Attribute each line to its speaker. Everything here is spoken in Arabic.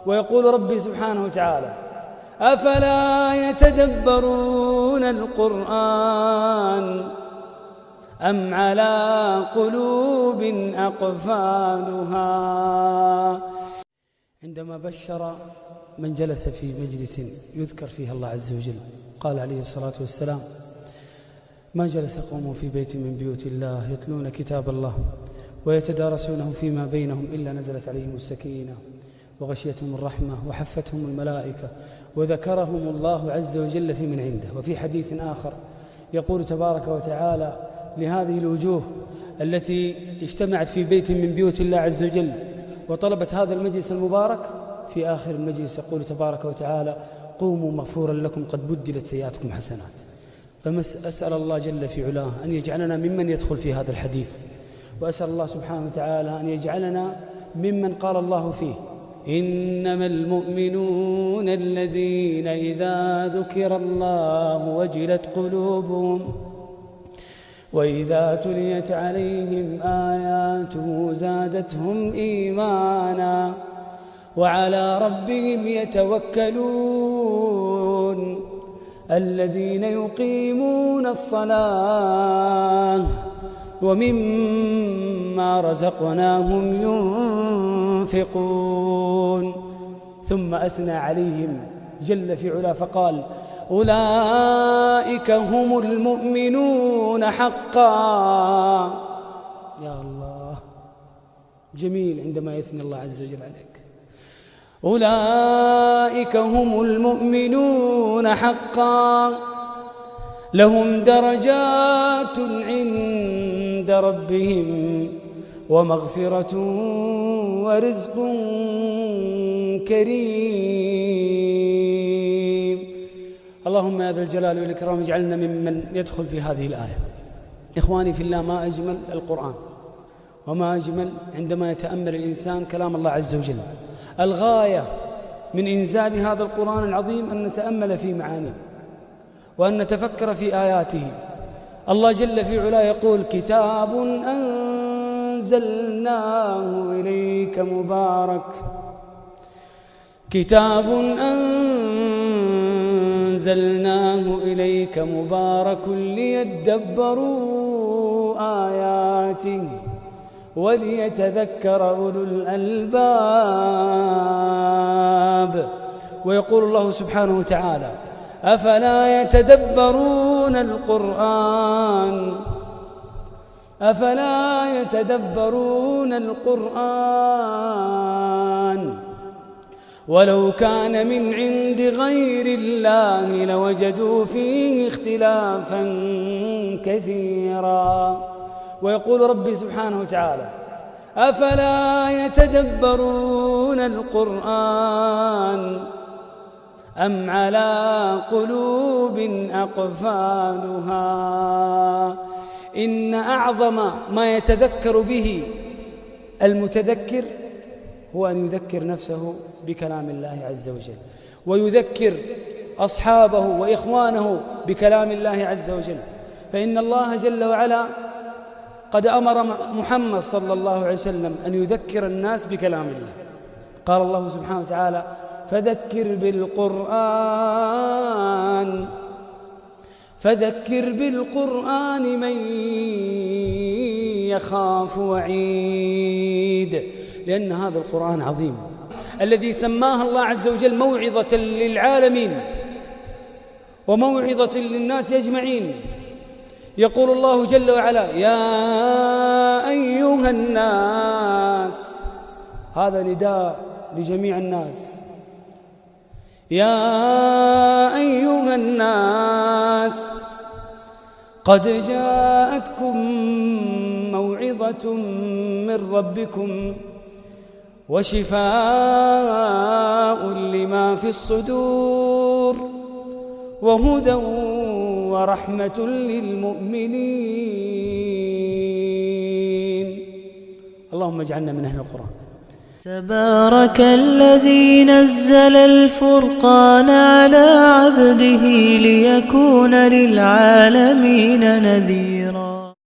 Speaker 1: ويقول ربي سبحانه وتعالى: أفلا يتدبرون القرآن أم على قلوب أقفالها. عندما بشر من جلس في مجلس يذكر فيه الله عز وجل قال عليه الصلاة والسلام: ما جلس قوم في بيت من بيوت الله يتلون كتاب الله ويتدارسونه فيما بينهم إلا نزلت عليهم السكينة وغشيتهم الرحمة وحفتهم الملائكة وذكرهم الله عز وجل في من عنده. وفي حديث آخر يقول تبارك وتعالى لهذه الوجوه التي اجتمعت في بيت من بيوت الله عز وجل وطلبت هذا المجلس المبارك، في آخر المجلس يقول تبارك وتعالى: قوموا مغفورا لكم قد بدلت سيئاتكم حسنات. فأسأل الله جل في علاه أن يجعلنا ممن يدخل في هذا الحديث، وأسأل الله سبحانه وتعالى أن يجعلنا ممن قال الله فيه: إنما المؤمنون الذين إذا ذكر الله وجلت قلوبهم وإذا تليت عليهم آياته زادتهم إيمانا وعلى ربهم يتوكلون الذين يقيمون الصلاة ومما رزقناهم ينفقون. ثم أثنى عليهم جل في علا فقال: أولئك هم المؤمنون حقا. يا الله، جميل عندما يثني الله عز وجل عليك. أولئك هم المؤمنون حقا لهم درجات عند ربهم ومغفرة ورزق كريم. اللهم يا ذا الجلال والإكرام اجعلنا ممن يدخل في هذه الآية. إخواني في الله، ما أجمل القرآن وما أجمل عندما يتأمل الإنسان كلام الله عز وجل. الغاية من إنزال هذا القرآن العظيم أن نتأمل في معانيه وأن نتفكر في آياته. الله جل في علا يقول: كتاب أنزلناه إليك مبارك، كتاب أنزلناه إليك مبارك ليدبروا آياته وليتذكر أولو الألباب. ويقول الله سبحانه وتعالى: أفلا يتدبرون القرآن أفلا يتدبرون القرآن ولو كان من عند غير الله لوجدوا فيه اختلافا كثيرا. ويقول ربي سبحانه وتعالى: أفلا يتدبرون القرآن أم على قلوب أقفالها. إن أعظم ما يتذكر به المتذكر هو أن يذكر نفسه بكلام الله عز وجل، ويذكر أصحابه وإخوانه بكلام الله عز وجل. فإن الله جل وعلا قد أمر محمد صلى الله عليه وسلم أن يذكر الناس بكلام الله. قال الله سبحانه وتعالى: فذكر بالقرآن من يخاف وعيد. لأن هذا القرآن عظيم الذي سماه الله عز وجل موعظة للعالمين وموعظة للناس أجمعين. يقول الله جل وعلا: يا أيها الناس، هذا نداء لجميع الناس، يا أيها الناس قد جاءتكم موعظة من ربكم وشفاء لما في الصدور وهدى ورحمة للمؤمنين. اللهم اجعلنا من أهل القرآن.
Speaker 2: تبارك الذي نزل الفرقان على عبده ليكون للعالمين نذيرا.